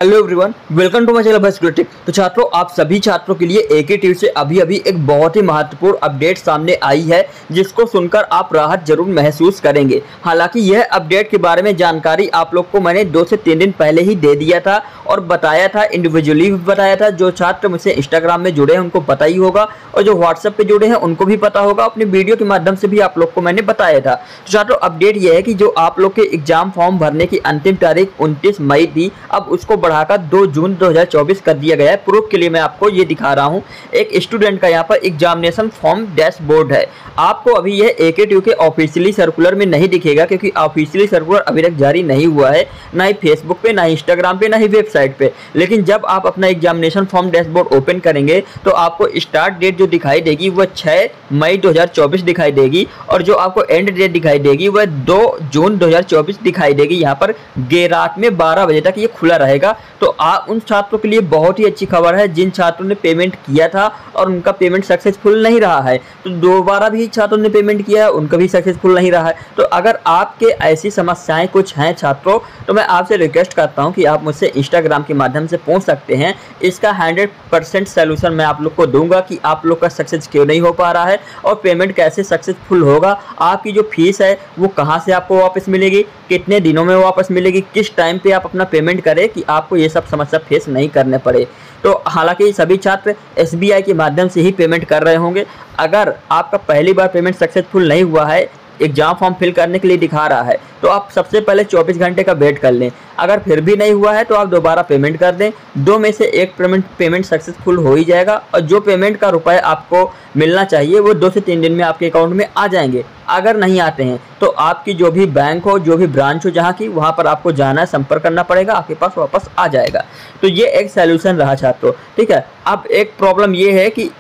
Hello everyone, welcome to my channel बस critic. तो छात्रों, आप सभी छात्रों के लिए एके से अभी एक बहुत ही महत्वपूर्ण अपडेट सामने आई है, जिसको सुनकर आप राहत जरूर महसूस करेंगे। हालांकि यह अपडेट के बारे में जानकारी आप लोग को मैंने 2 से 3 दिन पहले ही दे दिया था और बताया था, इंडिविजुअली भी बताया था। जो छात्र मुझसे इंस्टाग्राम में जुड़े हैं उनको पता ही होगा, और जो व्हाट्सएप पे जुड़े हैं उनको भी पता होगा। अपने वीडियो के माध्यम से भी आप लोग को मैंने बताया था। तो छात्रों, अपडेट यह है कि जो आप लोग के एग्जाम फॉर्म भरने की अंतिम तारीख 29 मई थी, अब उसको बढ़ाकर 2 जून 2024 कर दिया गया है। प्रूफ के लिए मैं आपको ये दिखा रहा हूँ। एक स्टूडेंट का यहाँ पर एग्जामिनेशन फॉर्म डैशबोर्ड है। आपको अभी यह एके के ऑफिशियली सर्कुलर में नहीं दिखेगा, क्योंकि ऑफिशियली सर्कुलर अभी तक जारी नहीं हुआ है, ना ही फेसबुक पे, ना ही इंस्टाग्राम पे, ना ही वेबसाइट पे। लेकिन जब आप अपना एग्जामिनेशन फॉर्म डैशबोर्ड ओपन करेंगे तो आपको स्टार्ट डेट जो दिखाई देगी वह 6 मई 2024 दिखाई देगी, और जो आपको एंड डेट दिखाई देगी वह 2 जून 2024 दिखाई देगी। यहाँ पर रात में 12 बजे तक ये खुला रहेगा। तो आप उन छात्रों के लिए बहुत ही अच्छी खबर है जिन छात्रों ने पेमेंट किया था और उनका पेमेंट सक्सेसफुल नहीं रहा है। तो दोबारा भी छात्रों ने पेमेंट किया है, उनका भी सक्सेसफुल नहीं रहा है। तो अगर आपके ऐसी समस्याएं कुछ हैं छात्रों, तो मैं आपसे रिक्वेस्ट करता हूं कि आप मुझसे इंस्टाग्राम के माध्यम से पूछ सकते हैं। इसका 100% सोल्यूशन मैं आप लोग को दूंगा कि आप लोग का सक्सेस क्यों नहीं हो पा रहा है और पेमेंट कैसे सक्सेसफुल होगा। आपकी जो फीस है वो कहाँ से आपको वापस मिलेगी, कितने दिनों में वापस मिलेगी, किस टाइम पे आप अपना पेमेंट करें कि आपको ये सब समस्या फेस नहीं करने पड़े। तो हालांकि सभी छात्र एसबीआई के माध्यम से ही पेमेंट कर रहे होंगे। अगर आपका पहली बार पेमेंट सक्सेसफुल नहीं हुआ है, एग्जाम फॉर्म फिल करने के लिए दिखा रहा है, तो आप सबसे पहले 24 घंटे का वेट कर लें। अगर फिर भी नहीं हुआ है तो आप दोबारा पेमेंट कर दें। 2 में से एक पेमेंट सक्सेसफुल हो ही जाएगा, और जो पेमेंट का रुपए आपको मिलना चाहिए वो 2 से 3 दिन में आपके अकाउंट में आ जाएंगे। अगर नहीं आते हैं तो आपकी जो भी बैंक हो, जो भी ब्रांच हो जहाँ की, वहाँ पर आपको जाना है, संपर्क करना पड़ेगा, आपके पास वापस आ जाएगा। तो ये एक सोल्यूशन रहा छात्रों, ठीक है। अब एक प्रॉब्लम ये है कि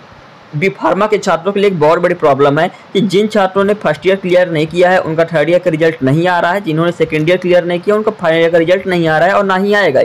बी फार्मा के छात्रों के लिए एक बहुत बड़ी प्रॉब्लम है कि जिन छात्रों ने फर्स्ट ईयर क्लियर नहीं किया है उनका थर्ड ईयर का रिजल्ट नहीं आ रहा है, जिन्होंने सेकेंड ईयर क्लियर नहीं किया उनका फाइनल ईयर का रिजल्ट नहीं आ रहा है, और ना ही आएगा।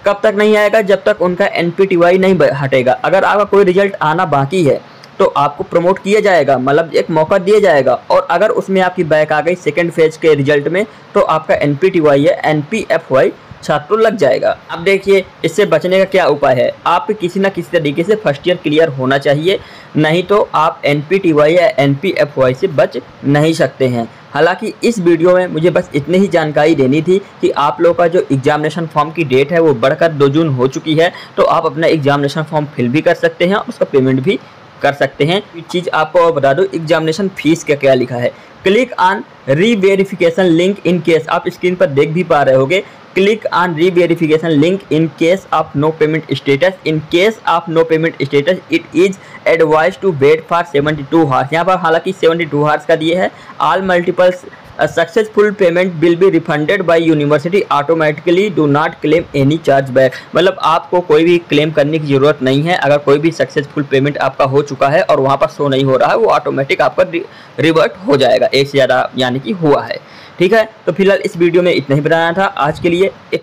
कब तक नहीं आएगा? जब तक उनका NPTY नहीं हटेगा। अगर आपका कोई रिजल्ट आना बाकी है तो आपको प्रमोट किया जाएगा, मतलब एक मौका दिया जाएगा। और अगर उसमें आपकी बैक आ गई सेकेंड फेज के रिजल्ट में, तो आपका NPTY या NPFY छात्रों लग जाएगा। अब देखिए, इससे बचने का क्या उपाय है। आप किसी न किसी तरीके से फर्स्ट ईयर क्लियर होना चाहिए, नहीं तो आप NPTY या NPFY से बच नहीं सकते हैं। हालांकि इस वीडियो में मुझे बस इतनी ही जानकारी देनी थी कि आप लोगों का जो एग्जामिनेशन फॉर्म की डेट है वो बढ़कर 2 जून हो चुकी है, तो आप अपना एग्जामिनेशन फॉर्म फिल भी कर सकते हैं, उसका पेमेंट भी कर सकते हैं। एक चीज़ आपको और बता दो, एग्जामिनेशन फीस क्या क्या लिखा है। Click on reverification link in case, आप स्क्रीन पर देख भी पा रहे होगे। Click on reverification link in case of no payment status. In case of no payment status it is advise to wait for 72 hours. यहाँ पर हालांकि 72 हार्स का दिए है। All multiples successful payment will be refunded by university automatically, do not claim any charge back. मतलब आपको कोई भी क्लेम करने की जरूरत नहीं है। अगर कोई भी सक्सेसफुल पेमेंट आपका हो चुका है और वहाँ पर शो नहीं हो रहा है, वो ऑटोमेटिक आपका रिवर्ट हो जाएगा, एक से ज़्यादा यानी कि हुआ है, ठीक है। तो फिलहाल इस वीडियो में इतना ही बताना था आज के लिए।